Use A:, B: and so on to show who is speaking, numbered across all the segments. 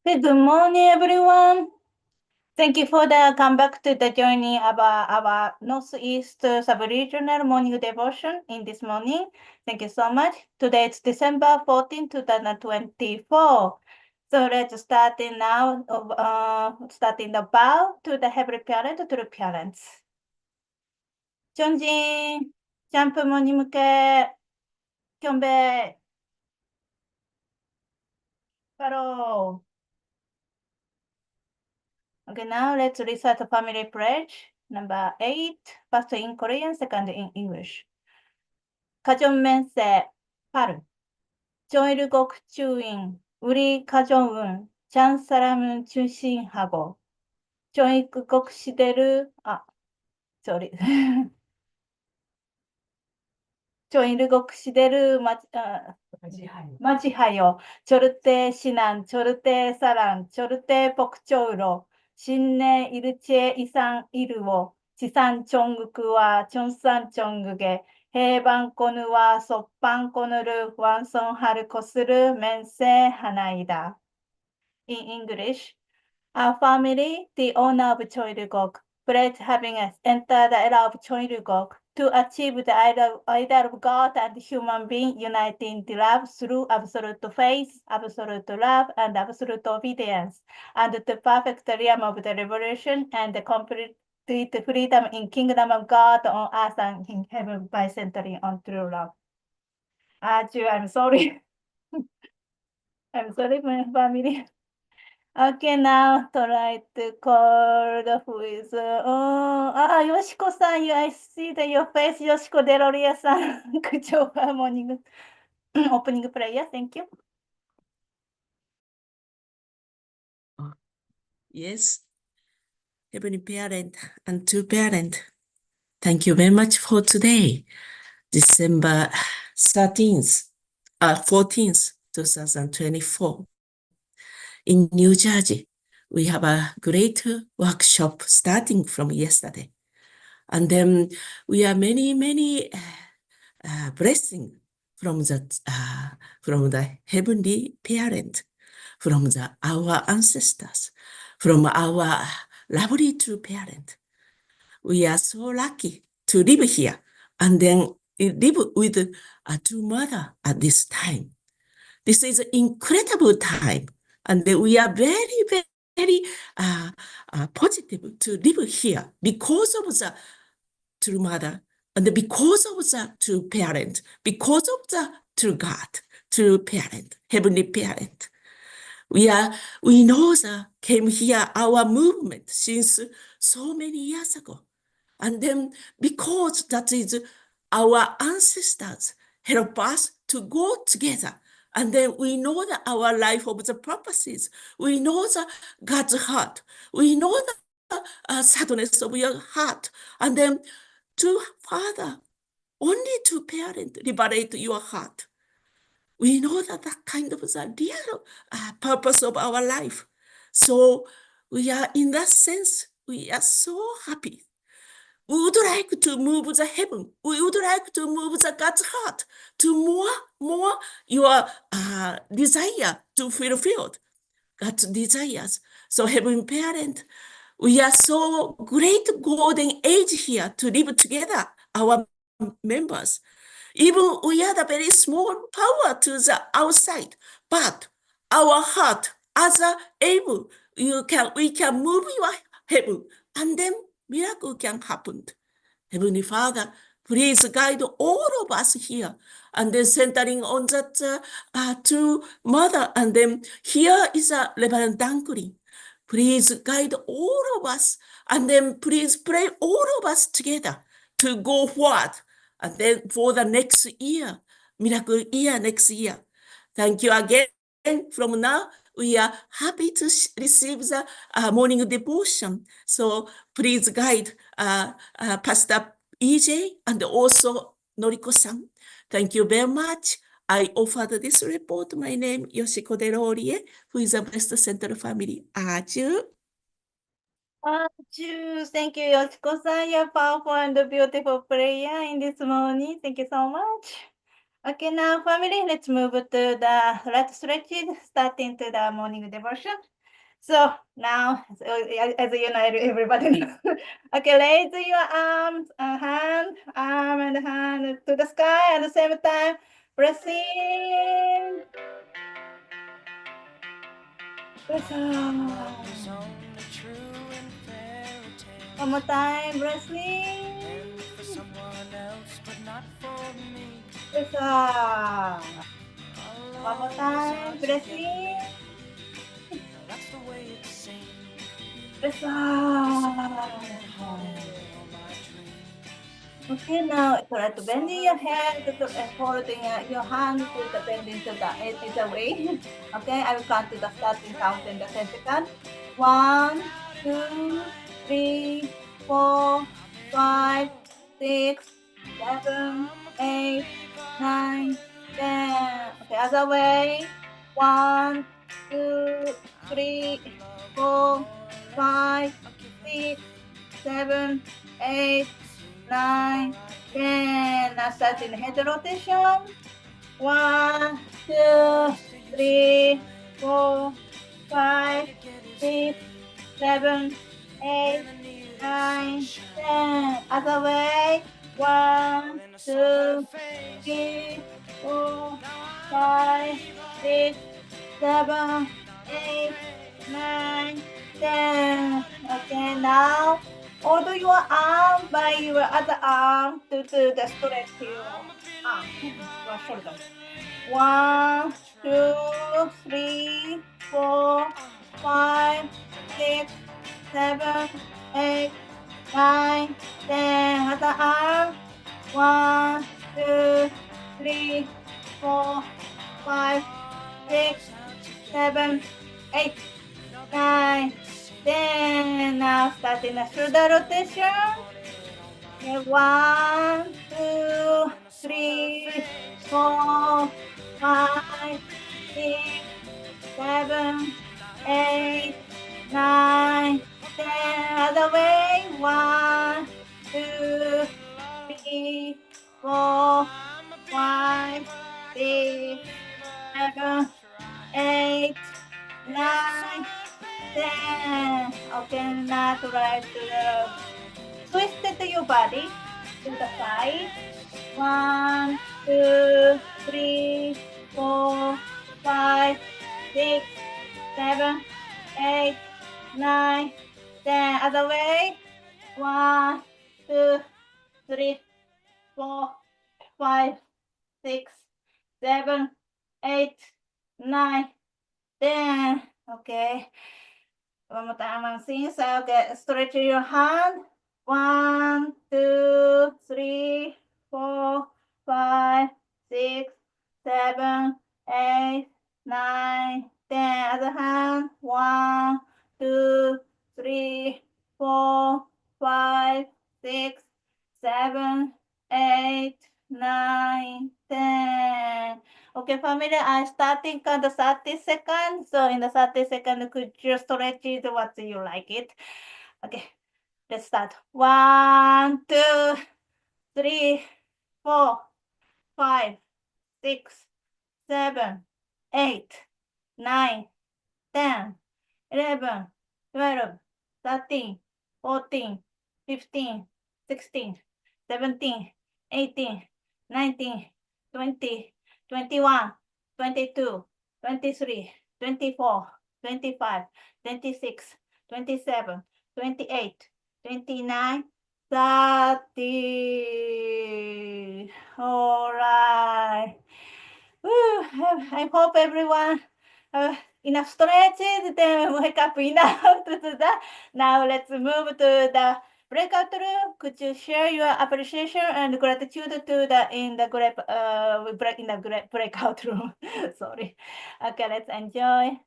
A: Good morning, everyone. Thank you for the come back to the journey of our Northeast Sub-Regional morning devotion in this morning. Thank you so much. Today it's December 14, 2024. So let's start in now, starting the bow to the Heavenly Parent, to the parents. チョンジン、ジャンプモに向け、キョンベイ、パロー。Okay, now let's recite the family pledge. Number 8, first in Korean, second in English. 가정면세 8. 조일국 주인, 우리 가정은 전 사람을 중심하고 조일국 시대를, sorry. 조일국 시대를 맞이하여 절대 신앙, 절대 사랑, 절대 복종으로 신내 일체 이상 이루어 지산 전국과 전산 전국에 해방권과 석방권을 완성할 것을 맹세하나이다. In English, our family, the owner of Choilgok, pledge having us enter the era of Choilgok to achieve the ideal of God and human being uniting the love through absolute faith, absolute love, and absolute obedience, and the perfect realm of the revolution and the complete freedom in kingdom of God on earth and in heaven by centering on true love. I'm sorry. I'm sorry, my family. Okay, now try to call the who is, Yoshiko-san, I see that your face, Yoshiko Deloria-san. Good job, morning, opening prayer, thank you.
B: Yes, Heavenly Parent and to Parent, thank you very much for today, December 14th, 2024. In New Jersey, we have a great workshop starting from yesterday. And then we are many blessings from the Heavenly Parent, from our ancestors, from our lovely two parents. We are so lucky to live here and then live with two mothers at this time. This is an incredible time, and we are very positive to live here because of the true mother and because of the true parent, because of the true God, true parent, Heavenly Parent. We know that came here, our movement since so many years ago. And then because that is our ancestors help us to go together. And then we know that our life of the purposes. We know the God's heart. We know the sadness of your heart. And then to Father, only to parent, liberate your heart. We know that kind of the real purpose of our life. So we are, in that sense, we are so happy. We would like to move the heaven. We would like to move the God's heart to more your desire to fulfill God's desires. So Heavenly Parent, we are so great golden age here to live together, our members. Even we are the very small power to the outside, but our heart, as able, we can move your heaven, and then miracle can happen. Heavenly Father, please guide all of us here, and then centering on that true mother, and then here is Reverend Dunkley. Please guide all of us, and then please pray all of us together to go forward, and then for the next year, miracle year next year. Thank you again. From now, we are happy to receive the morning devotion. So please guide Pastor EJ and also Noriko-san. Thank you very much. I offered this report. My name is Yoshiko Delorie, who is a Best Central Family. Aju.
A: Thank you, Yoshiko-san, your powerful and beautiful prayer in this morning. Thank you so much. Okay, now family, let's move to the right stretches, starting to the morning devotion. So now, as you know, everybody knows. Okay, raise your arms, arm and hand to the sky at the same time. Press in. Press out. One more time, press in. Press out. One more time, press in. Press out. Okay, now try to bending your head, holding your hand to the bending to the way. Okay, I will count to the starting count in the 10 seconds. 1, 2, 3, 4, 5, 6, 7, 8, 9, 10. Okay, other way. 1, 2, 3, 4, 5, 6, 7, 8, 9, 10. Now start in head rotation. 1, 2, 3, 4, 5, 6, 7, 8, 9, 10. Other way. 1, 2, 3, 4, 5, 6, 7, 8, 9, 10. Okay, now hold your arm by your other arm to do the stretch your arm, your shoulder. 1, 2, 3, 4, 5, 6, 7, 8, 9, 10. Other arm. 1, 2, 3, 4, 5, 6, 7, 8, 9, 10. Now starting the shoulder rotation. Okay, 1, 2, 3, 4, 5, 6, 7, 8, 9, 10. Other way. 1, 2, 3, 4, 5, 6, 7, 8, 9, 10. Okay, now try to twist it your body to the side. 1, 2, 3, 4, 5, 6, 7, 8, 9, 10. Other way. 1, 2, 3, 4, 5, 6, 7, 8, 9, 10. Okay. One more time, I'm seeing. So, okay, stretch your hand. 1, 2, 3, 4, 5, 6, 7, 8, 9, 10. Other hand. 1, 2, 3, 4, 5, 6, 7, 8, 9, 10. Okay, family, I'm starting on the 30 seconds. So in the 30 seconds, could you stretch it what you like it? Okay, let's start. 1, 2, 3, 4, 5, 6, 7, 8, 9, 10, 11, 12, 13, 14, 15, 16, 17, 18, 19, 20, 21, 22, 23, 24, 25, 26, 27, 28, 29, 30. All right. Woo, I hope everyone enough stretches, then wake up enough to do that. Now let's move to the breakout room. Could you share your appreciation and gratitude to the in the breakout room? Sorry. Okay, let's enjoy.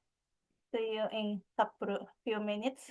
A: See you in couple few minutes.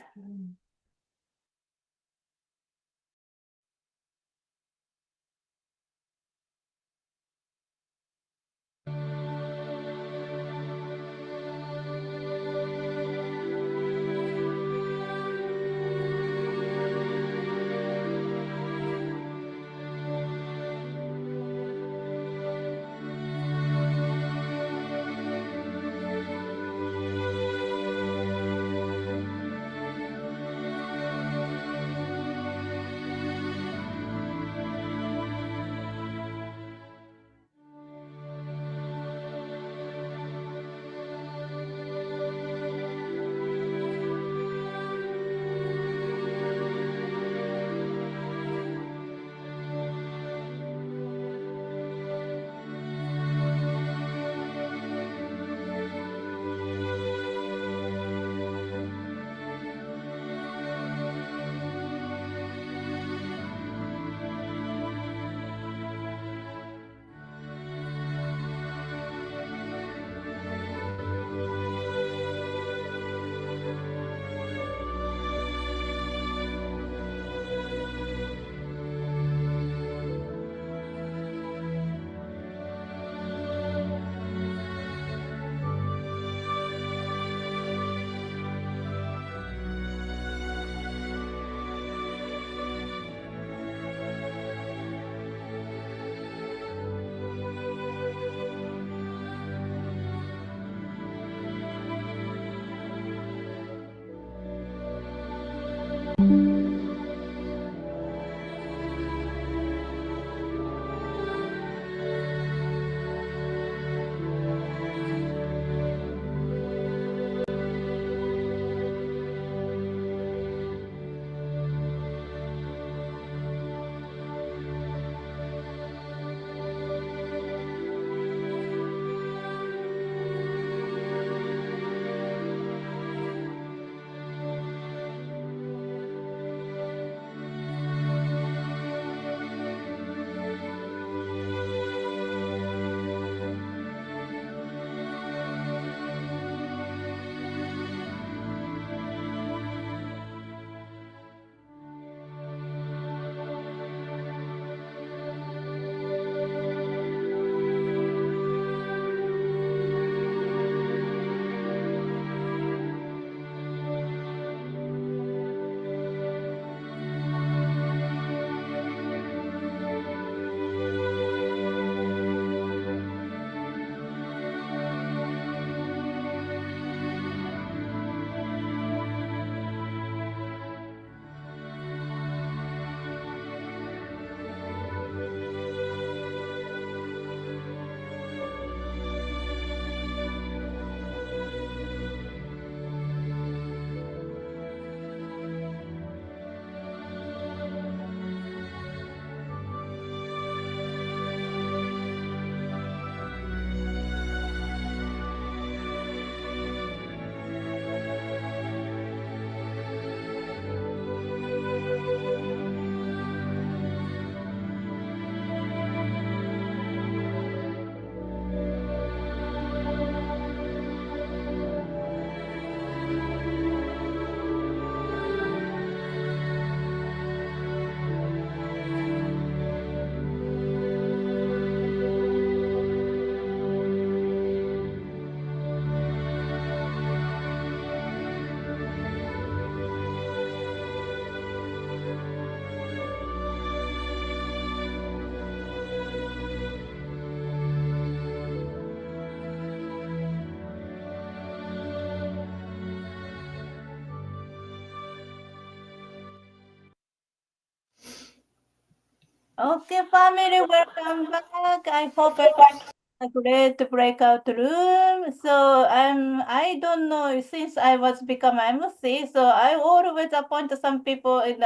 A: Okay, family, welcome back. I hope everyone had a great breakout room. So I don't know since I was become MC, so I always appoint some people in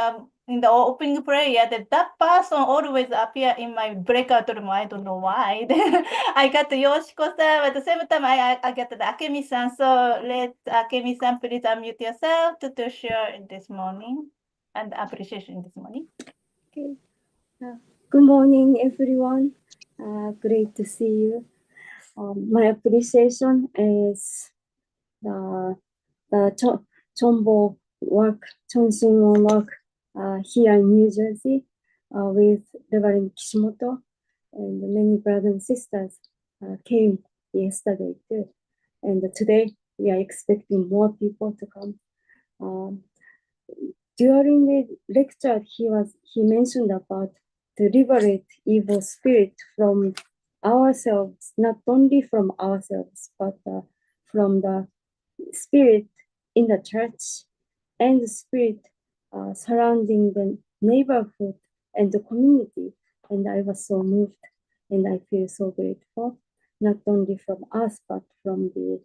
A: the opening prayer that person always appear in my breakout room. I don't know why. Then I got Yoshiko-san at the same time. I get the Akemi-san. So let Akemi-san please unmute yourself to share this morning and appreciation this morning.
C: Okay. Good morning, everyone. Great to see you. My appreciation is the Chombo work, Chonshin work here in New Jersey with Reverend Kishimoto, and many brothers and sisters came yesterday too. And today we are expecting more people to come. During the lecture, he mentioned about to liberate evil spirit from ourselves, not only from ourselves, but from the spirit in the church and the spirit surrounding the neighborhood and the community. And I was so moved, and I feel so grateful, not only from us, but from the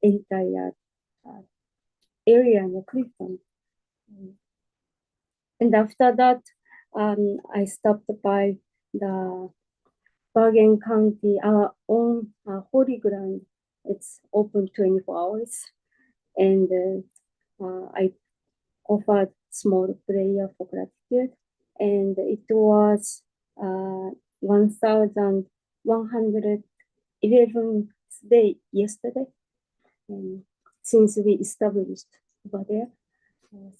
C: entire area in the Clifton. And after that, I stopped by the Bergen County, our own Holy Ground. It's open 24 hours. And I offered small prayer for gratitude. And it was 1,111th day yesterday, since we established over there.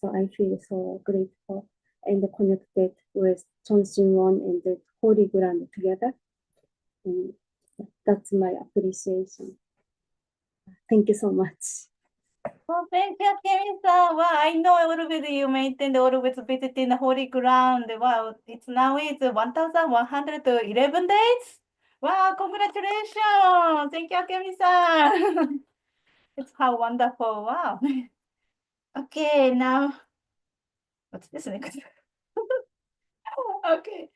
C: So I feel so grateful and connected with Chonshin Won and the Holy Ground together. And that's my appreciation. Thank you so much.
A: Well, thank you, Kemi-san. Well, I know always you maintain always visiting the holy ground. Wow, it's 1,111 days. Wow, congratulations. Thank you, Kemi-san. It's how wonderful. Wow. Okay, now, what's this next? Okay.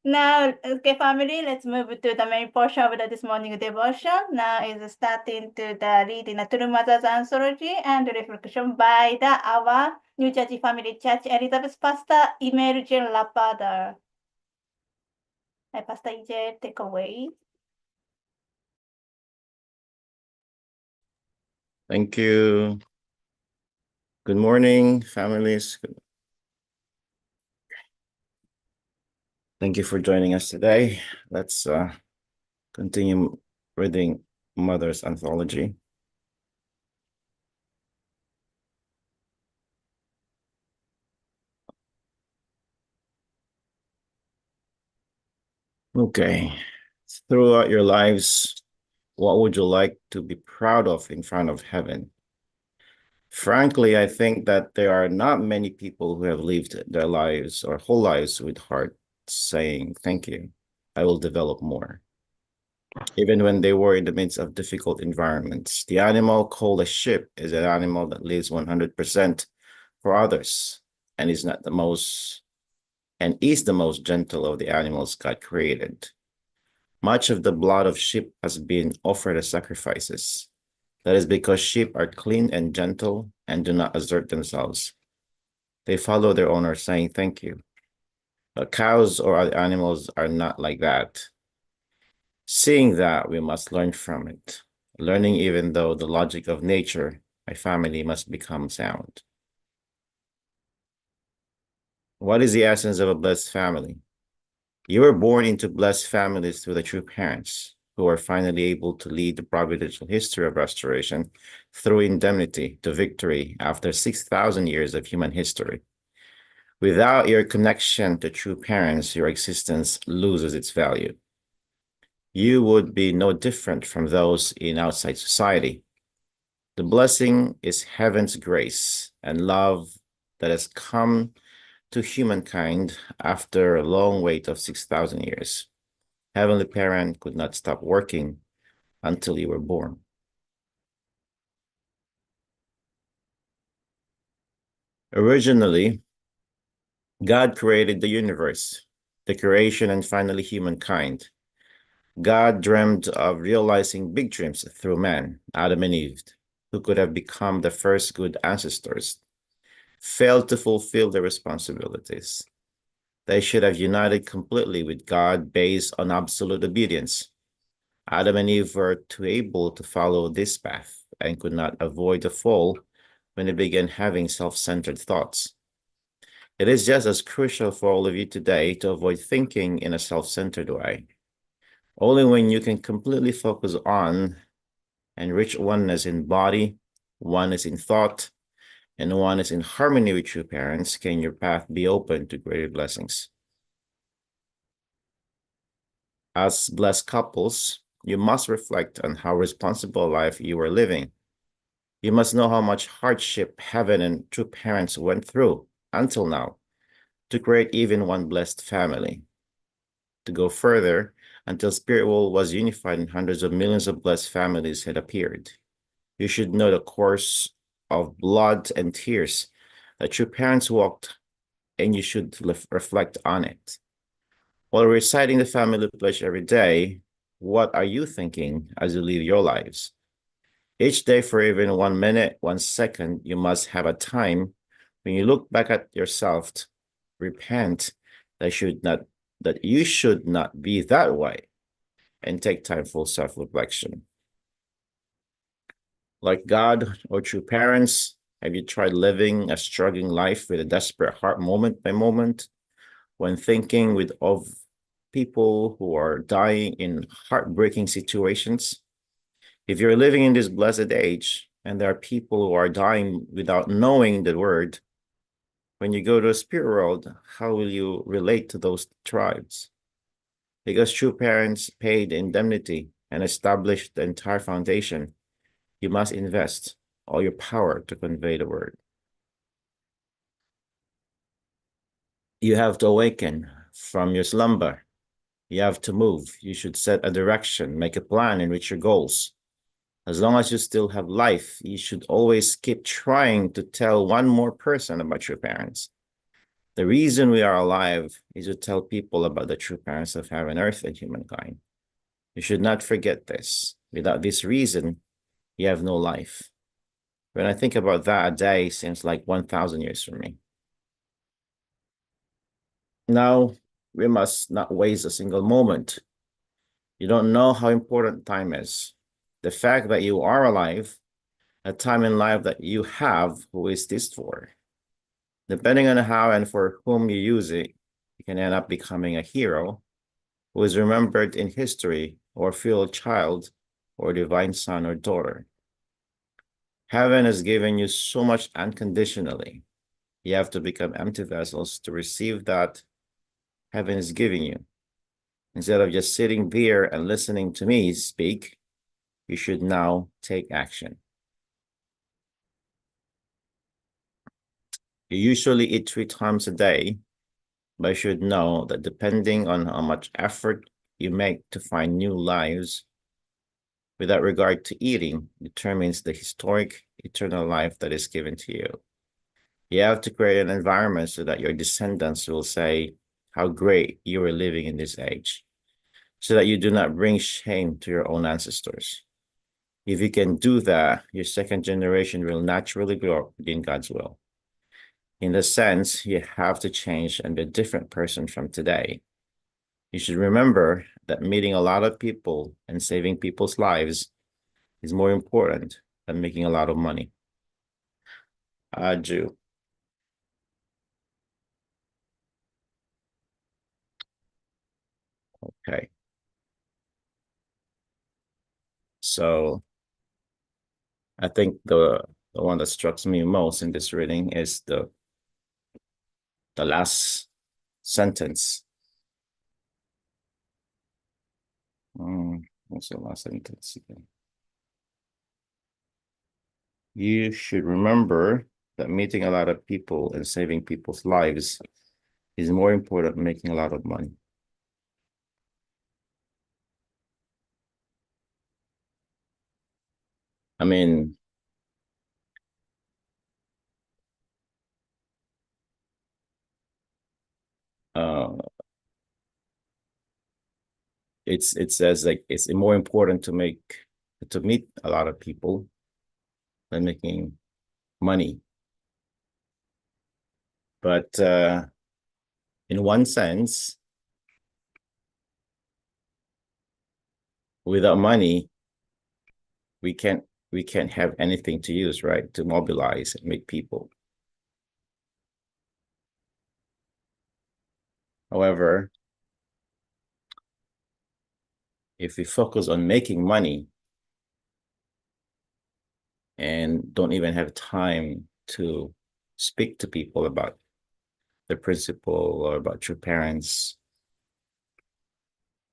A: Now, okay, family, let's move to the main portion of this morning devotion. Now is starting to the reading the True Mother's Anthology and reflection by our New Jersey Family Church Elizabeth Pastor Email J. Lapada. Pastor EJ, take away.
D: Thank you. Good morning, families. Thank you for joining us today. Let's continue reading Mother's Anthology. Okay. Throughout your lives, what would you like to be proud of in front of heaven? Frankly, I think that there are not many people who have lived their lives or whole lives with heart saying, thank you, I will develop more. Even when they were in the midst of difficult environments, the animal called a sheep is an animal that lives 100% for others and is the most gentle of the animals God created. Much of the blood of sheep has been offered as sacrifices. That is because sheep are clean and gentle and do not assert themselves. They follow their owner saying thank you. But cows or other animals are not like that. Seeing that, we must learn from it. Learning even though the logic of nature, my family must become sound. What is the essence of a blessed family? You were born into blessed families through the true parents, who are finally able to lead the providential history of restoration through indemnity to victory after 6,000 years of human history. Without your connection to true parents, your existence loses its value. You would be no different from those in outside society. The blessing is heaven's grace and love that has come to humankind after a long wait of 6,000 years. Heavenly Parent could not stop working until you were born. Originally, God created the universe, the creation, and finally humankind. God dreamed of realizing big dreams through man, Adam and Eve, who could have become the first good ancestors, failed to fulfill their responsibilities. They should have united completely with God based on absolute obedience. Adam and Eve were too able to follow this path and could not avoid the fall when they began having self-centered thoughts. It is just as crucial for all of you today to avoid thinking in a self-centered way. Only when you can completely focus on and reach oneness in body, oneness in thought, and oneness in harmony with your parents can your path be open to greater blessings. As blessed couples, you must reflect on how responsible life you are living. You must know how much hardship heaven and true parents went through until now to create even one blessed family. To go further, until spirit world was unified and hundreds of millions of blessed families had appeared. You should know the course of blood and tears that your parents walked, and you should reflect on it. While reciting the family pledge every day, what are you thinking as you live your lives? Each day, for even 1 minute, 1 second, you must have a time when you look back at yourself, repent that you should not be that way, and take time for self-reflection. Like God or true parents, have you tried living a struggling life with a desperate heart moment by moment when thinking of people who are dying in heartbreaking situations? If you're living in this blessed age and there are people who are dying without knowing the word, when you go to a spirit world, how will you relate to those tribes? Because true parents paid indemnity and established the entire foundation, you must invest all your power to convey the word. You have to awaken from your slumber. You have to move. You should set a direction, make a plan, and reach your goals. As long as you still have life, you should always keep trying to tell one more person about your parents. The reason we are alive is to tell people about the true parents of heaven, earth, and humankind. You should not forget this. Without this reason, you have no life. When I think about that, a day seems like 1,000 years for me. Now, we must not waste a single moment. You don't know how important time is. The fact that you are alive, a time in life that you have, who is this for? Depending on how and for whom you use it, you can end up becoming a hero who is remembered in history, or feel a child or divine son or daughter. Heaven has given you so much unconditionally. You have to become empty vessels to receive that heaven is giving you. Instead of just sitting there and listening to me speak, you should now take action. You usually eat 3 times a day, but you should know that depending on how much effort you make to find new lives, without regard to eating, determines the historic eternal life that is given to you. You have to create an environment so that your descendants will say how great you are living in this age, so that you do not bring shame to your own ancestors. If you can do that, your second generation will naturally grow up in God's will. In the sense, you have to change and be a different person from today. You should remember that meeting a lot of people and saving people's lives is more important than making a lot of money. Jew. Okay. So I think the one that struck me most in this reading is the last sentence. What's the last sentence again? You should remember that meeting a lot of people and saving people's lives is more important than making a lot of money. I mean, it says like it's more important to meet a lot of people than making money. But in one sense, without money, we can't have anything to use, right? To mobilize and meet people. However, if we focus on making money and don't even have time to speak to people about the principle or about your parents,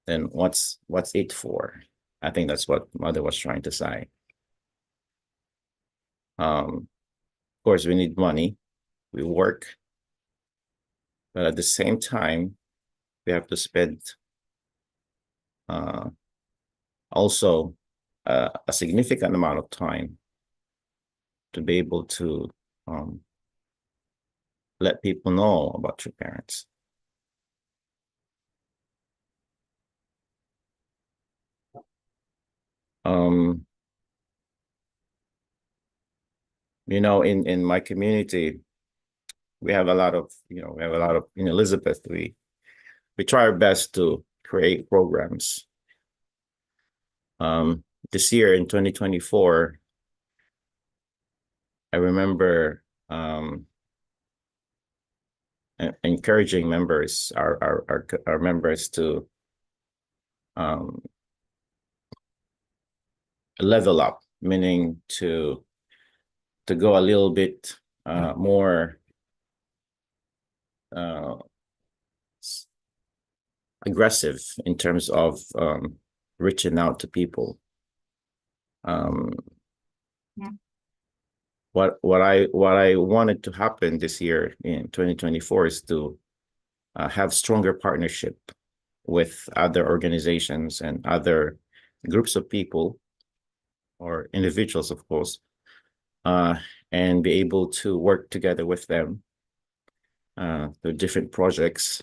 D: then what's it for? I think that's what mother was trying to say. Of course, we need money, we work, but at the same time, we have to spend also a significant amount of time to be able to let people know about your parents. In my community, we have a lot of, in Elizabeth, we try our best to create programs. This year in 2024, I remember encouraging members, our members to level up, meaning to go a little bit more aggressive in terms of reaching out to people. What I wanted to happen this year in 2024 is to have stronger partnership with other organizations and other groups of people or individuals, of course, and be able to work together with them through different projects,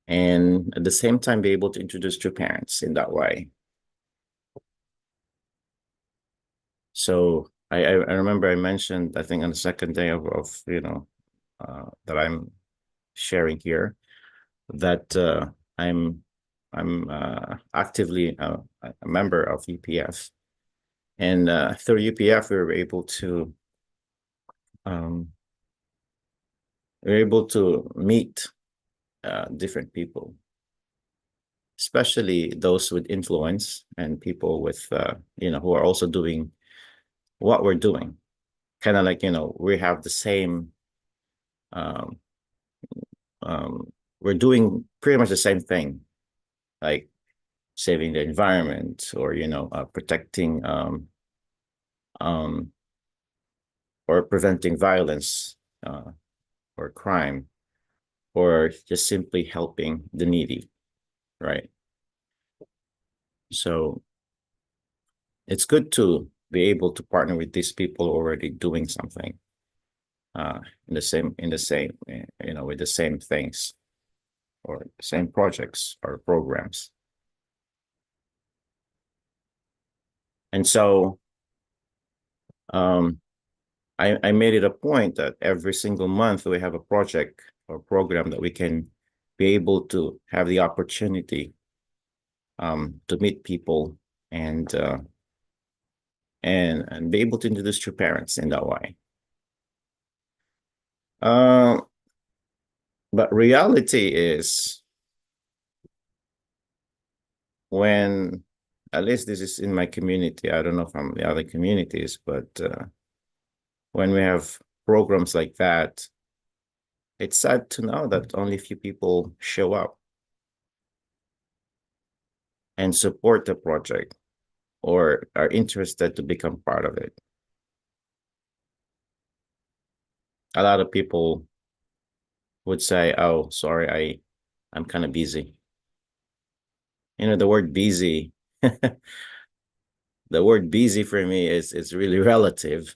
D: and at the same time be able to introduce to parents in that way. So I remember I mentioned, I think on the second day of that I'm sharing here, that I'm actively a member of UPF, and through UPF we were able to meet different people, especially those with influence and people with who are also doing what we're doing, kind of like we have the same we're doing pretty much the same thing, like saving the environment, or protecting or preventing violence or crime, or just simply helping the needy, right? So it's good to be able to partner with these people already doing something in the same with the same things or same projects or programs. And so I made it a point that every single month we have a project or program that we can be able to have the opportunity to meet people and be able to introduce your parents in that way. But reality is, when, at least this is in my community, I don't know from the other communities, but when we have programs like that, it's sad to know that only a few people show up and support the project or are interested to become part of it. A lot of people would say, "Oh, sorry, I'm kind of busy." The word busy, the word busy for me is really relative.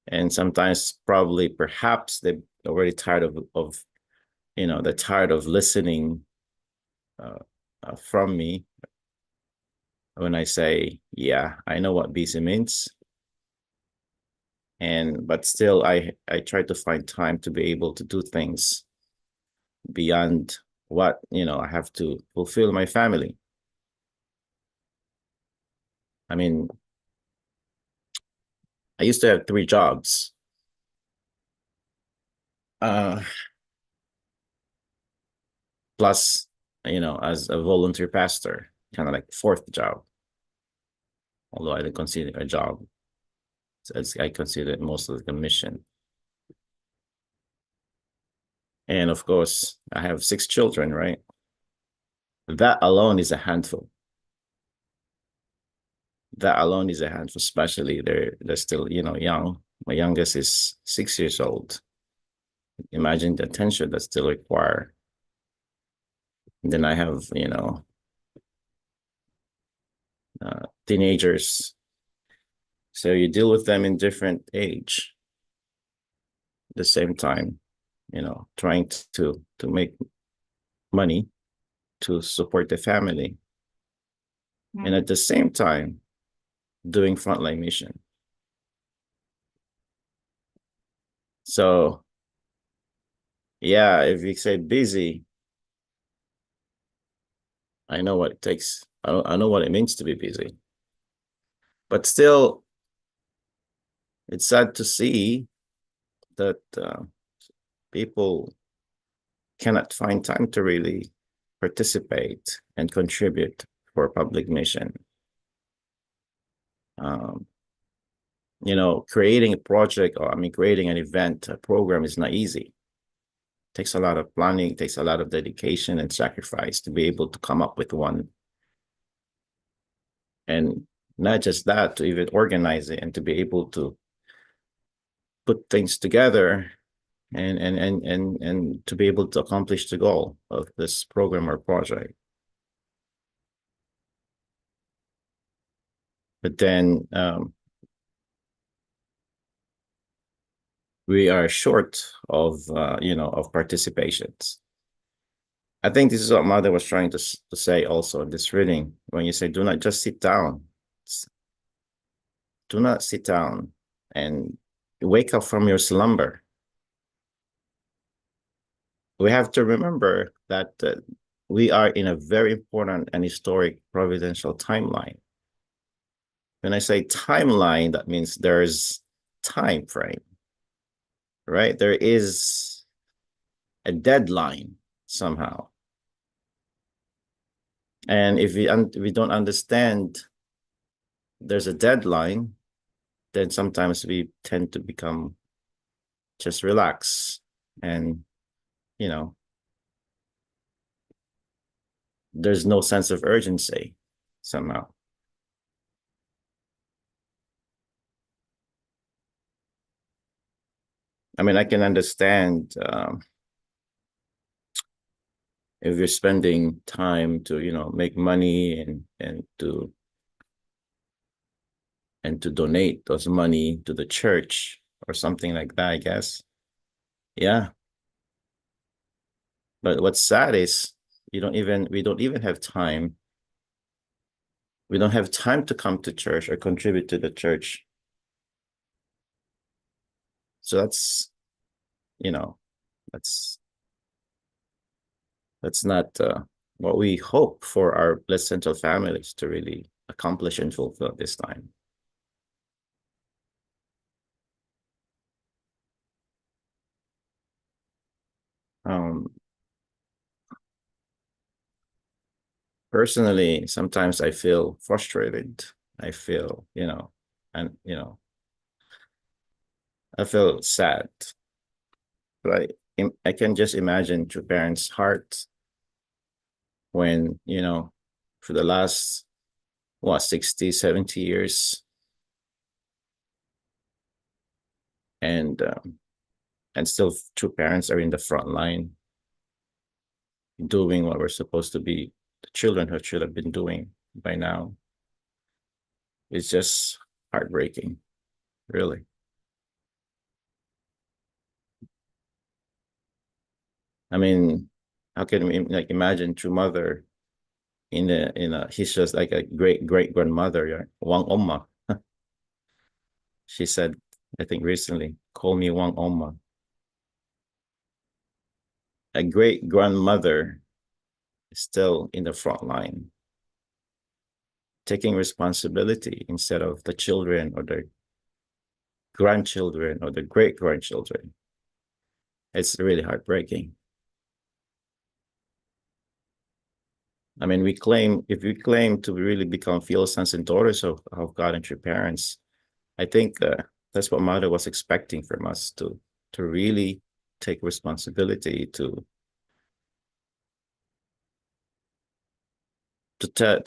D: And sometimes perhaps they're already tired of they're tired of listening from me when I say, yeah, I know what busy means. But still I try to find time to be able to do things beyond what, I have to fulfill my family. I mean, I used to have 3 jobs. Plus, as a volunteer pastor, kind of like 4th job. Although I don't consider it a job, as I consider it most of the mission. And of course, I have 6 children, right? That alone is a handful. That alone is a handful, especially they're still, young. My youngest is 6 years old. Imagine the attention that's still required. And then I have, teenagers. So you deal with them in different age. At the same time, trying to make money to support the family. And at the same time, doing frontline mission. So, yeah, if you say busy, I know what it takes. I know what it means to be busy. But still, it's sad to see that people cannot find time to really participate and contribute for public mission. Creating a project, or creating an event, a program is not easy. It takes a lot of planning, it takes a lot of dedication and sacrifice to be able to come up with one. And not just that, to even organize it and to be able to put things together and to be able to accomplish the goal of this program or project. But then we are short of of participations. I think this is what Mother was trying to say also in this reading, when you say, do not just sit down. Do not sit down and wake up from your slumber. We have to remember that we are in a very important and historic providential timeline. When I say timeline, that means there's time frame, right? There is a deadline somehow. And if we don't understand there's a deadline, then sometimes we tend to become just relax and, there's no sense of urgency somehow. I can understand if you're spending time to, make money and to donate those money to the church or something like that, I guess. Yeah. But what's sad is we don't even have time. We don't have time to come to church or contribute to the church. So that's not what we hope for our Blessed Central families to really accomplish and fulfill at this time. Personally, sometimes I feel frustrated. I feel, I feel sad. But I can just imagine your parents' heart when, for the last, 60, 70 years, and still true parents are in the front line doing what we're supposed to be, the children who should have been doing by now. It's just heartbreaking, really. I mean, how can we like imagine true mother in a he's just like a great grandmother, yeah? Wang Oma. She said, I think recently, call me Wang Oma. A great grandmother is still in the front line, taking responsibility instead of the children or the grandchildren or the great grandchildren. It's really heartbreaking. I mean, if we claim to really become filial sons and daughters of God and true parents, I think that's what Mother was expecting from us to really take responsibility, to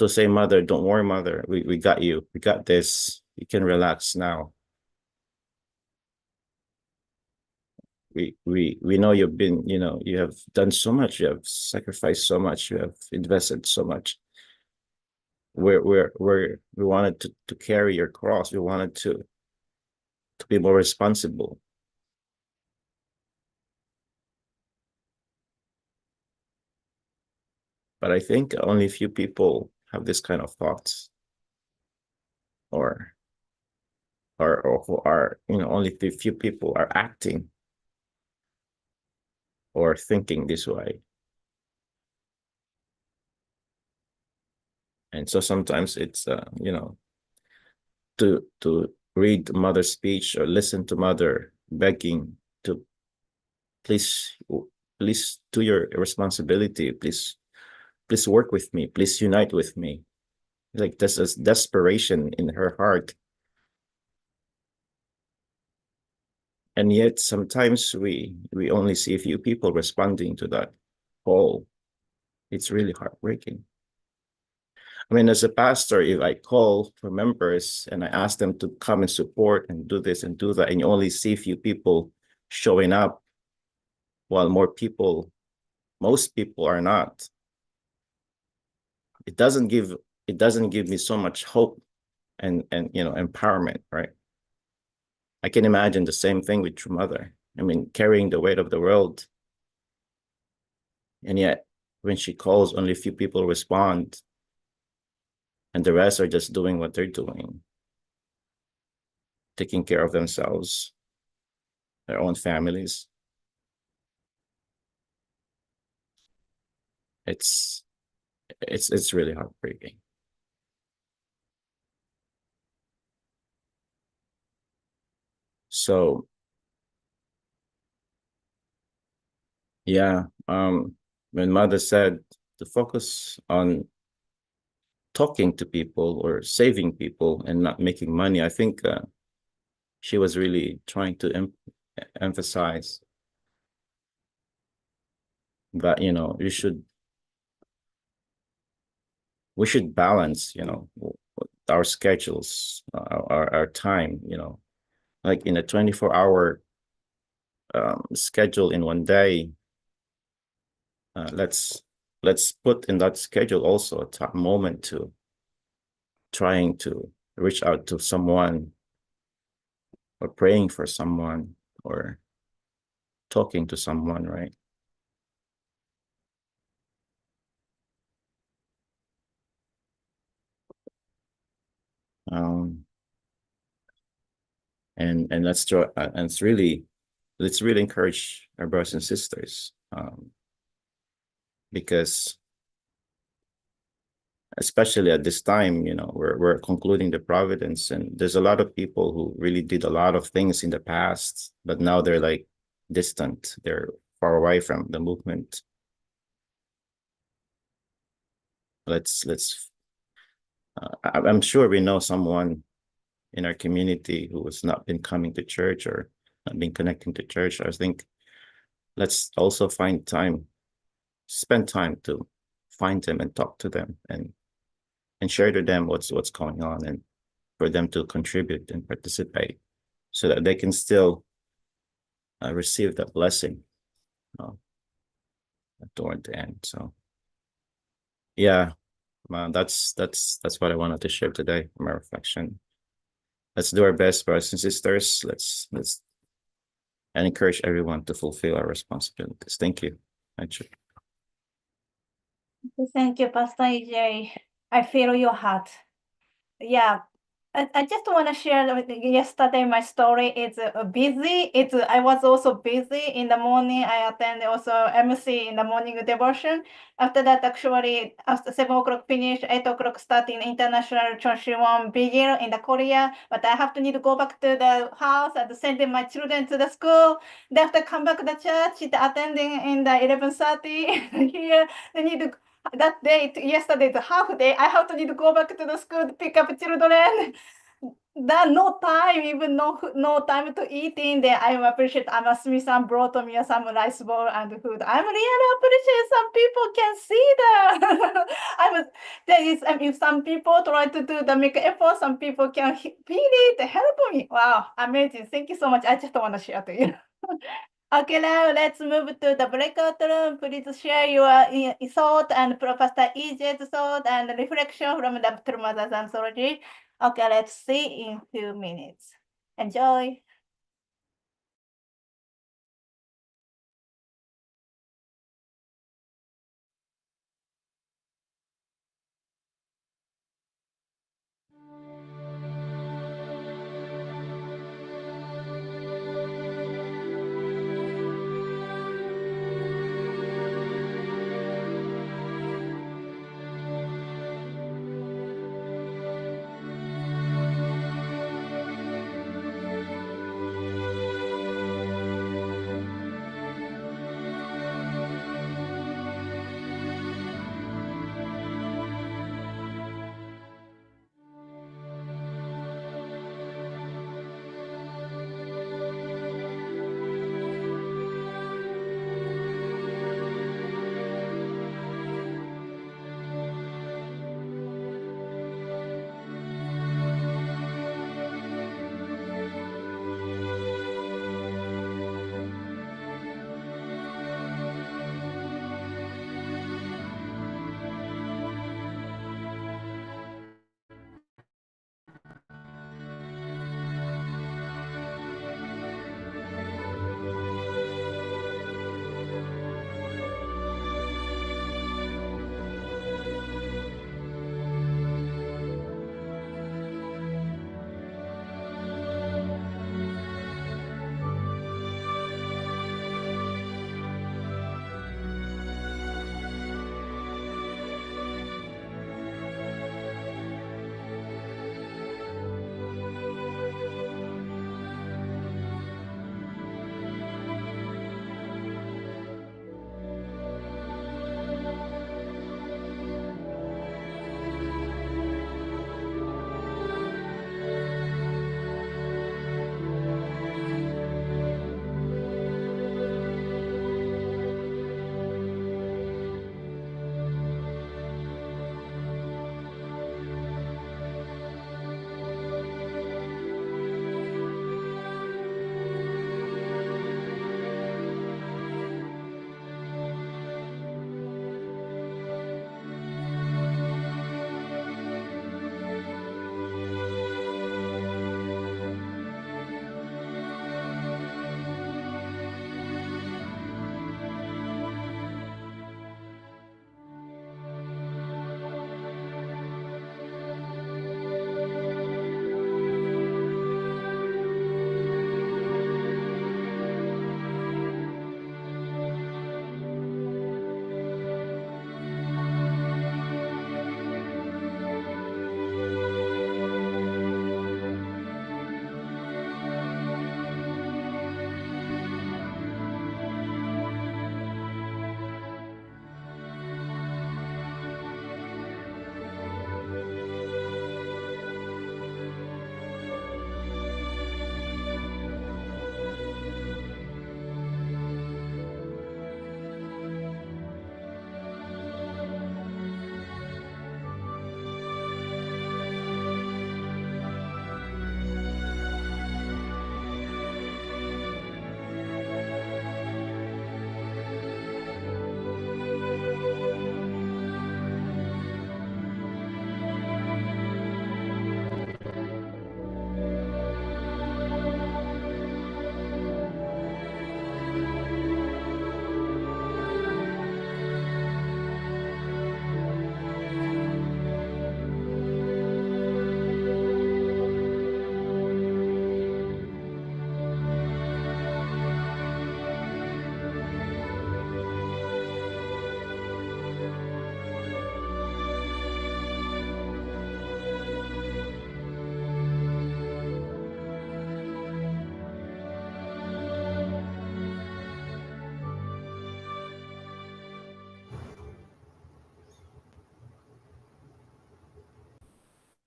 D: say, Mother, don't worry, Mother, we got you, we got this, you can relax now. We know you've been, you have done so much, you have sacrificed so much, you have invested so much. We wanted to carry your cross. We wanted to be more responsible. But I think only a few people have this kind of thoughts, or who are, only a few people are acting or thinking this way. And so sometimes it's, to read Mother's speech or listen to Mother begging to please do your responsibility, please work with me, please unite with me. Like, there's a desperation in her heart. And yet sometimes we only see a few people responding to that call. It's really heartbreaking. I mean, as a pastor, if I call for members and I ask them to come and support and do this and do that, and you only see a few people showing up while most people are not, it doesn't give me so much hope and empowerment, right? I can imagine the same thing with True Mother. I mean, carrying the weight of the world. And yet, when she calls, only a few people respond, and the rest are just doing what they're doing, taking care of themselves, their own families. It's really heartbreaking. So yeah, when Mother said to focus on talking to people or saving people and not making money, I think she was really trying to emphasize that, we should balance, our schedules, our time, like in a 24-hour schedule in one day. Let's put in that schedule also a moment to trying to reach out to someone, or praying for someone, or talking to someone, right? And let's try, and let's really encourage our brothers and sisters, because especially at this time, we're concluding the providence, and there's a lot of people who really did a lot of things in the past, but now they're like distant, they're far away from the movement. I'm sure we know someone in our community who has not been coming to church or not been connecting to church. I think let's also spend time to find them and talk to them and share to them what's going on, and for them to contribute and participate so that they can still receive that blessing toward the end. So yeah, that's what I wanted to share today, my reflection. Let's do our best, brothers and sisters. Let's and encourage everyone to fulfill our responsibilities. Thank you. Actually.
A: Thank you, Pastor EJ. I feel your heart. Yeah. I just want to share yesterday my story. It's busy. I was also busy in the morning. I attend also MC in the morning devotion. After that, actually, after 7 o'clock finish, 8 o'clock starting international Chonshiwon vigil in the Korea. But I have to need to go back to the house and send my children to the school. They have to come back to the church, attending in the 11:30 here. They need to that day, yesterday, the half day, I have to need to go back to the school to pick up children. That no time, even no time to eating. Then I appreciate Amasumi-san brought me some rice bowl and food. I'm really appreciate some people can see that. There is, I mean, some people try to do the make effort. Some people can feel it, help me. Wow, amazing! Thank you so much. I just want to share to you. Okay, now let's move to the breakout room. Please share your thought and Professor EJ's thought and reflection from the True Mother's Anthology. Okay, let's see in 2 minutes. Enjoy.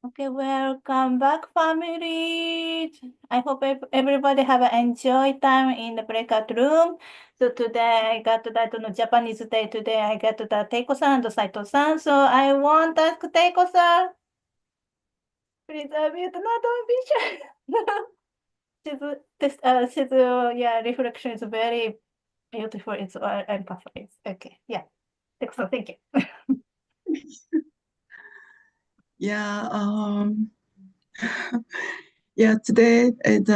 A: Okay, welcome back, family. I hope everybody have enjoyed time in the breakout room. So today I got that no Japanese day. Today I got the Teiko-san and Saito-san. So I want to ask Teiko-san, please unmute, not don't be shy. Yeah, reflection is very beautiful. It's empathize. Okay, yeah. Teiko-san, thank you.
E: Yeah, yeah, today it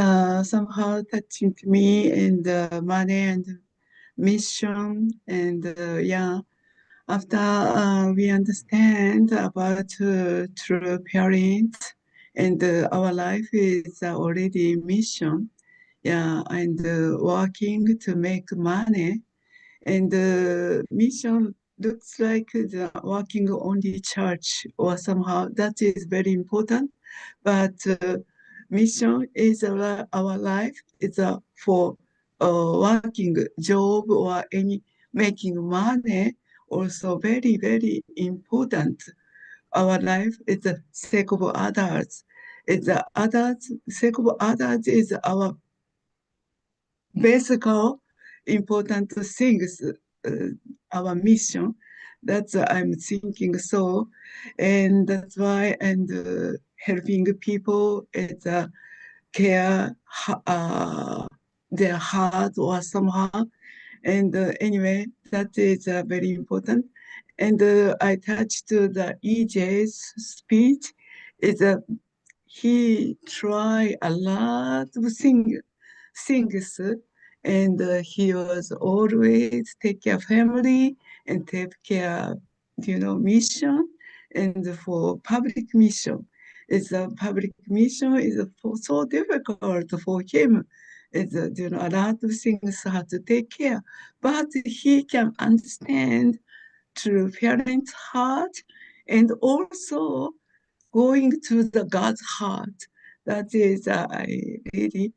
E: somehow touching to me and money and mission and yeah, after we understand about true parents and our life is already mission, yeah, and working to make money and the mission looks like the working on the church or somehow that is very important. But mission is our life. It's for working job or any making money. Also very, very important. Our life is the sake of others. It's the others, sake of others is our basic important things, our mission. That's I'm thinking so, and that's why and helping people is care their heart or somehow. And anyway, that is very important. And I touched to the EJ's speech. Is he try a lot of things and he was always take care of family and take care mission and for public mission. It's a public mission is so difficult for him. It's a lot of things have to take care, but he can understand through parents' heart and also going to the God's heart. That is, I really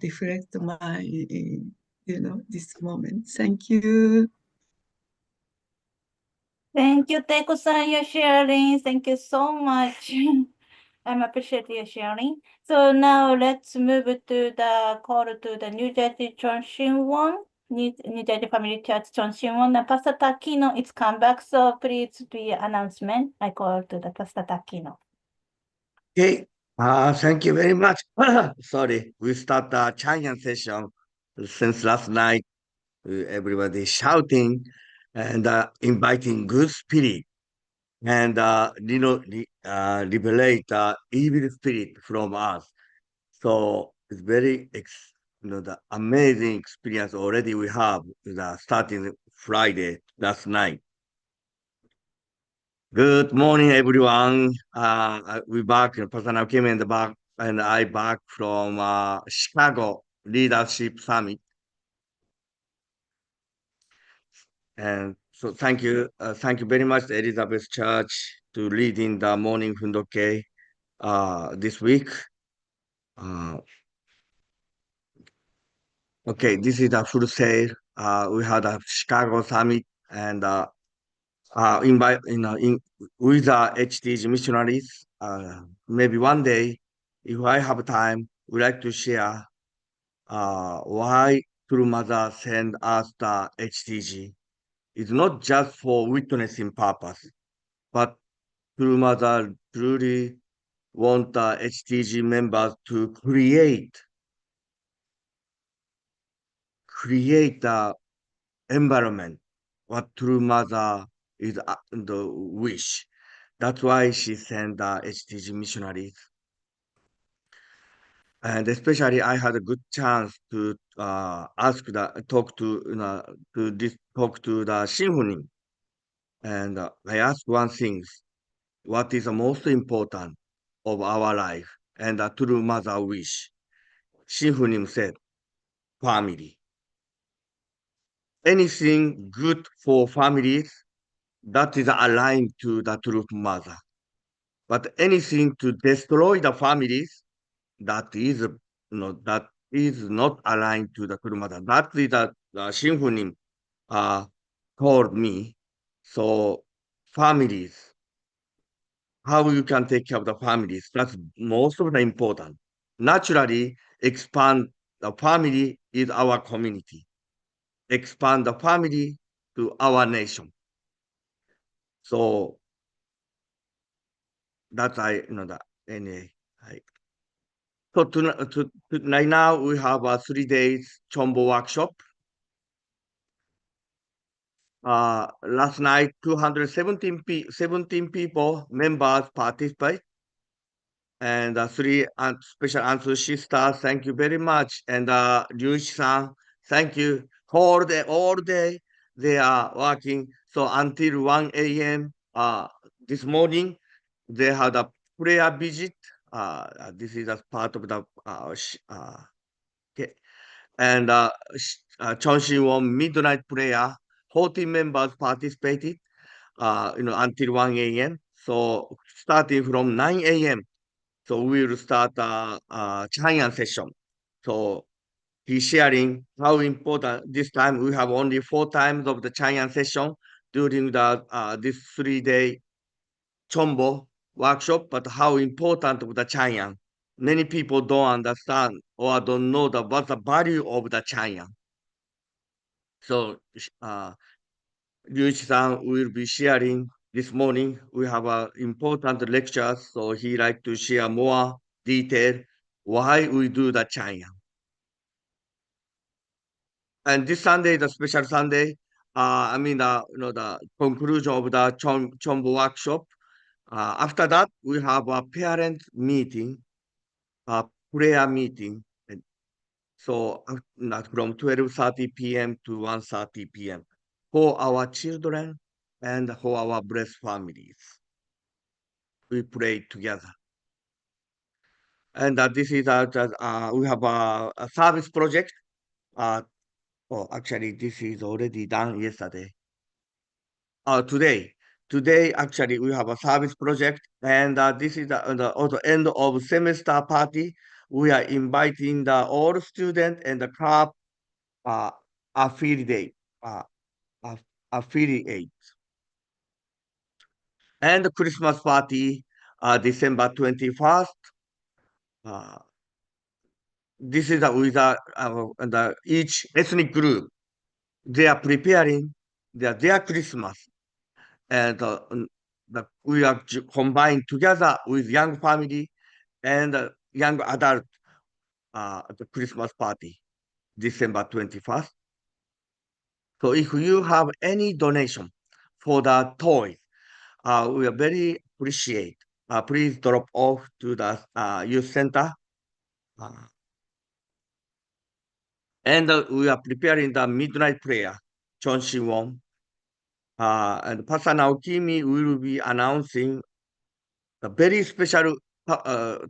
E: reflect my, this moment. Thank you.
A: Thank you, Teiko-san, your sharing. Thank you so much. I appreciate your sharing. So now let's move to the call to the New Jersey Chonshin one, New Jersey Family Church Chonshin one. And Pastor Takino is come back, so please do your announcement. I call to the Pastor Takino.
F: Okay, thank you very much. Sorry, we start the Chinese session since last night. Everybody shouting and inviting good spirit and liberate evil spirit from us. So it's very the amazing experience already we have starting Friday last night. Good morning, everyone. We back, Pastor Kim and back, and I back from Chicago Leadership Summit. And so thank you very much, Elizabeth Church, to leading the morning Fundoke this week. Okay, this is the full sale. We had a Chicago Summit and invite with the HTG missionaries. Maybe one day, if I have time, we'd like to share why True Mother sent us the HTG. It's not just for witnessing purpose, but True Mother truly want the HTG members to create the environment what True Mother is the wish. That's why she sent the HTG missionaries. And especially, I had a good chance to talk to the symphony, and I asked one thing: what is the most important of our life and the true mother wish? Symphony said, family. Anything good for families that is aligned to the true mother, but anything to destroy the families that is not aligned to the true mother. That is the symphony told me. So families how you can take care of the families. That's most of the important. Naturally, expand the family is our community. Expand the family to our nation. So that's that anyway. So right now we have a 3 days Chombo workshop. Last night 17 people members participate, and three special answer sisters. Thank you very much, and Ryuichi-san, thank you. All day they are working. So until 1 a.m. This morning they had a prayer visit. This is as part of the okay. And Chonshin won midnight prayer. 14 members participated, until 1 a.m. So starting from 9 a.m. So we will start Chang'an session. So he's sharing how important this time we have only 4 times of the Chang'an session during the this 3-day Chombo workshop, but how important of the Chang'an. Many people don't understand or don't know what's the value of the Chang'an. So Ryuichi-san will be sharing this morning. We have important lectures, so he like to share more detail why we do the Chang'an. And this Sunday, the special Sunday, the conclusion of the Chombo workshop. After that, we have a parent meeting, a prayer meeting. So from 12:30 p.m. to 1:30 p.m. for our children and for our blessed families. We pray together. And this is we have a service project. Actually, this is already done yesterday. Today, actually, we have a service project, and this is the end of semester party. We are inviting all students and the club affiliate, affiliates. And the Christmas party, December 21st. This is with each ethnic group. They are preparing their Christmas, and we are combined together with young family and young adult at the Christmas party, December 21st. So if you have any donation for the toys, we are very appreciate. Please drop off to the youth center. And we are preparing the midnight prayer, Chon Shi-won. And Pastor Naokimi will be announcing the very special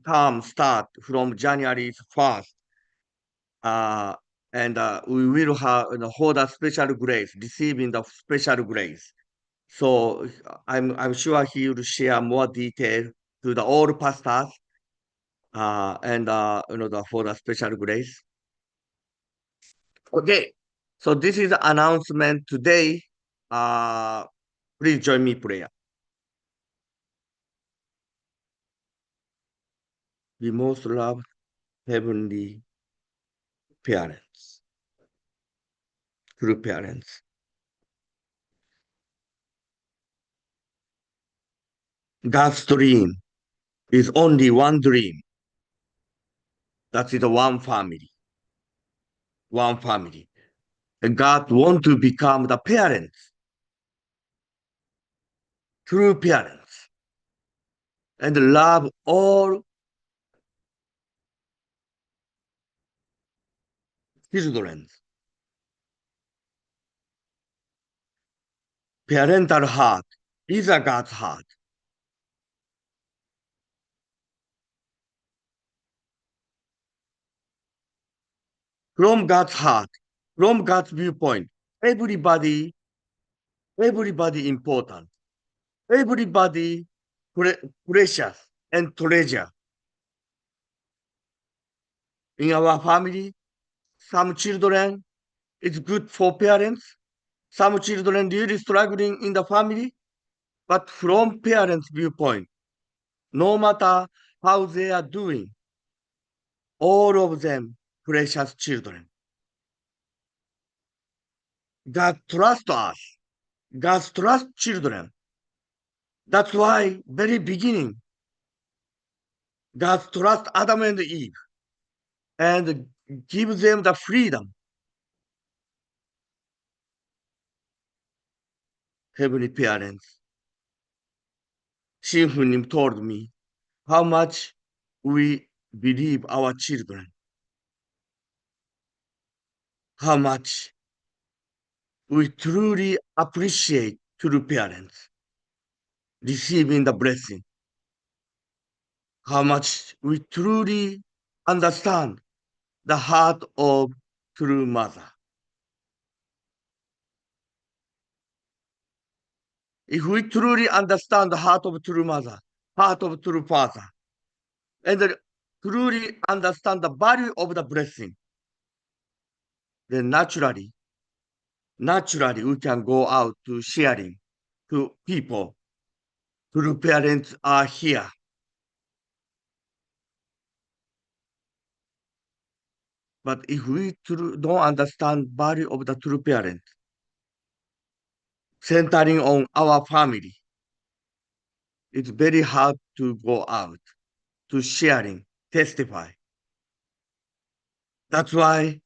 F: term start from January 1st. And we will hold a special grace, receiving the special grace. So I'm sure he will share more detail to the all pastors and for the special grace. Okay, so this is the announcement today. Please join me prayer. We most love heavenly parents, true parents. God's dream is only one dream. That is the one family. One family. And God wants to become the parents, true parents, and love all children. Parental heart is a God's heart. From God's heart, from God's viewpoint, everybody important. Everybody precious and treasure. In our family, some children, it's good for parents. Some children really struggling in the family, but from parents' viewpoint, no matter how they are doing, all of them precious children. God trusts us. God trusts children. That's why, very beginning, God trusts Adam and Eve and give them the freedom. Heavenly parents, Symphony told me how much we believe our children, how much we truly appreciate true parents receiving the blessing, how much we truly understand the heart of true mother. If we truly understand the heart of true mother, heart of true father, and truly understand the value of the blessing, then naturally we can go out to sharing to people. True parents are here. But if we don't understand value of the true parent, centering on our family, it's very hard to go out to sharing, testify. That's why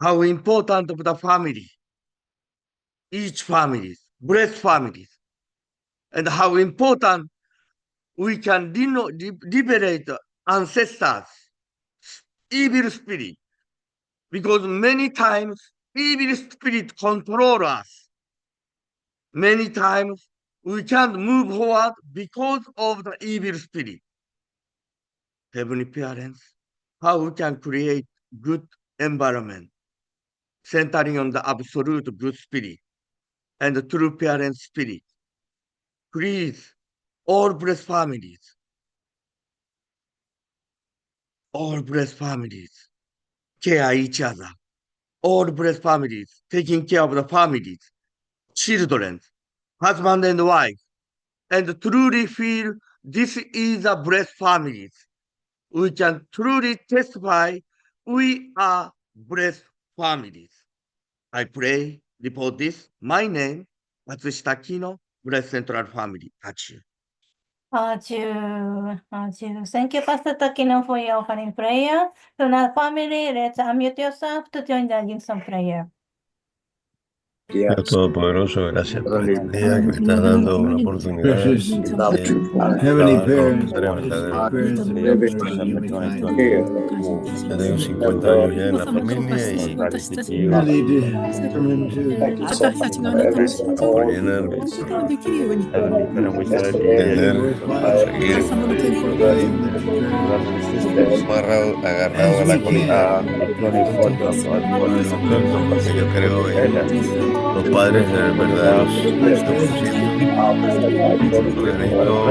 F: how important of the family, each family, blessed families, and how important we can liberate ancestors, evil spirit, because many times evil spirit control us. Many times we can't move forward because of the evil spirit. Heavenly parents, how we can create good environment, centering on the absolute good spirit and the true parent spirit. Please, all blessed families, care each other. All blessed families, taking care of the families, children, husband and wife, and truly feel this is a blessed families. We can truly testify we are blessed families. I pray, report this. My name, Matsushita Kino, Blessed Central Family. Thank you.
A: Thank you, Pastor Takino, for your offering prayer. So now, family, let's unmute yourself to join the in some prayer.
G: Dios Todopoderoso, gracias por este día que me estás dando una oportunidad
H: Precious
G: de
H: Heavenly
G: alabar todos
H: Parents,
G: tus tres
H: this
G: verdaderos
H: prayer is a
G: días.
H: very special human time.
G: Ya tengo 50 años ya en la familia y
H: Really determined to
G: por llenar, por entender, por seguir agarrado a la colita del concepto, porque yo creo en los padres verdaderos 100%. Porque necesito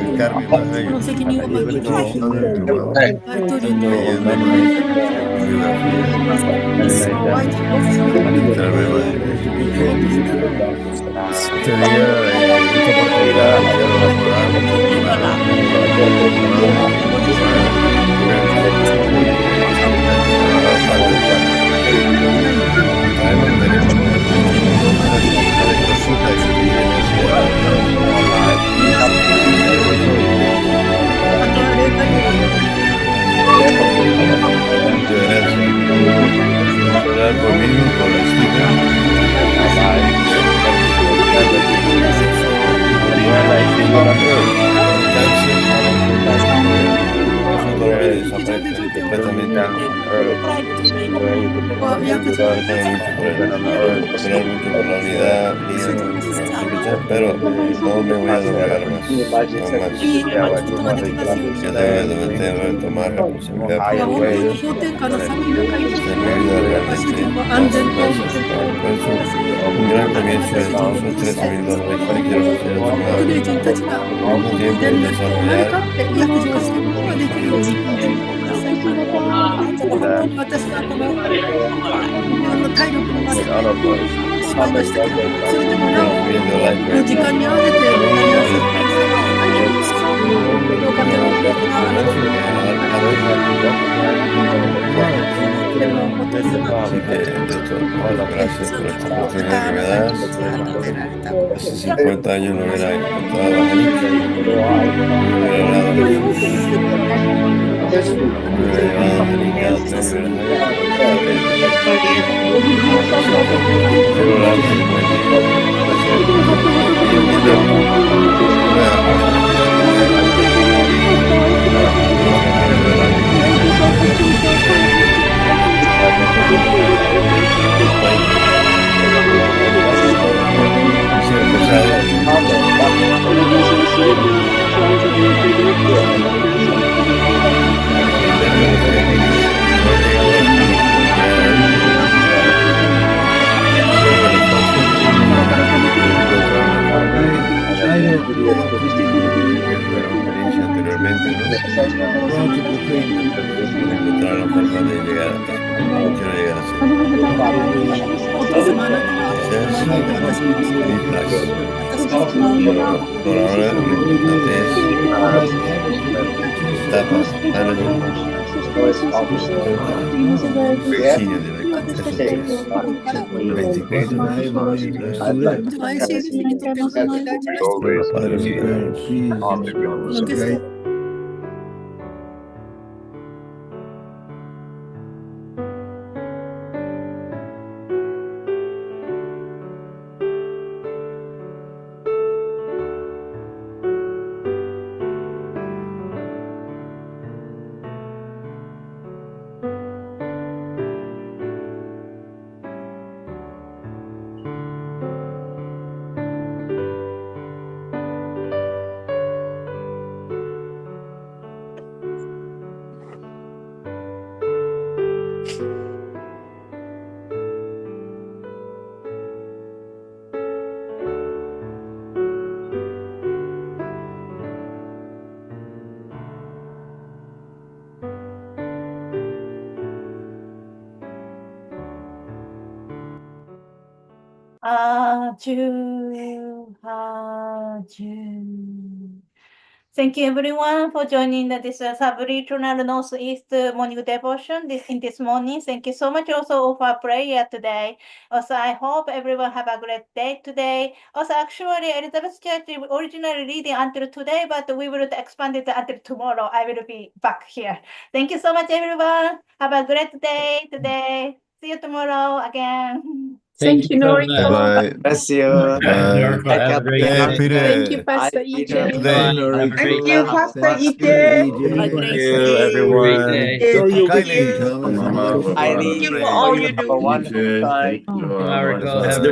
G: acercarme más a ellos. Necesito, hermano, leyendo más su biografía, adentrarme más en ellos. Este día, esta oportunidad, quiero recordar mucho a mi madre, traemos tenemos una cosita que viene hacia muchas gracias. Orar por mí, por Steven. Completamente orar mucho por la unidad mía, pero no me voy a doblegar más, no más. Yo debo de tomar responsabilidad por mi vida, hacer mi vida realmente por eso un gran comienzo de todos esos $13,000 que le quiero ofrecer a tu madre. Al mismo tiempo desarrollar Así que, Newton, gracias por esta oportunidad que me das. Hace 50 años no hubiera encontrado a Angélica, no me hubiera hablado de Jesús, no me hubiera llevado a Angélica a Premier High School de Gabriel. Quiero darte un buen día, un placer y invitarte una oportunidad que me da conocimiento de la Iglesia del país. Quise empezado aprendiendo lo que no he llegado al día de hoy. Haciendo el esfuerzo de encontrar una forma ya tuve una experiencia anteriormente, ¿no? De encontrar la forma de llegar a eso, como quiero llegar a ser. Ese es mi plan. Por ahora lo importante es etapa, sigue directo. Eso es 24 Padre universal.
A: Thank you everyone for joining this sub-regional Northeast morning devotion this morning. Thank you so much also for prayer today. Also, I hope everyone have a great day today. Also, actually, Elizabeth Church originally reading until today, but we will expand it until tomorrow. I will be back here. Thank you so much, everyone. Have a great day today. See you tomorrow again.
I: Thank you, Noriko.
H: Bye.
F: Bless you.
I: Noriko, have a great day.
H: Thank
I: you,
H: Pastor
I: EJ.
E: Thank you, Pastor EJ.
F: Thank you, everyone.
H: Kylie.
F: Thank you for all you do. Have a wonderful time.
I: Noriko, have a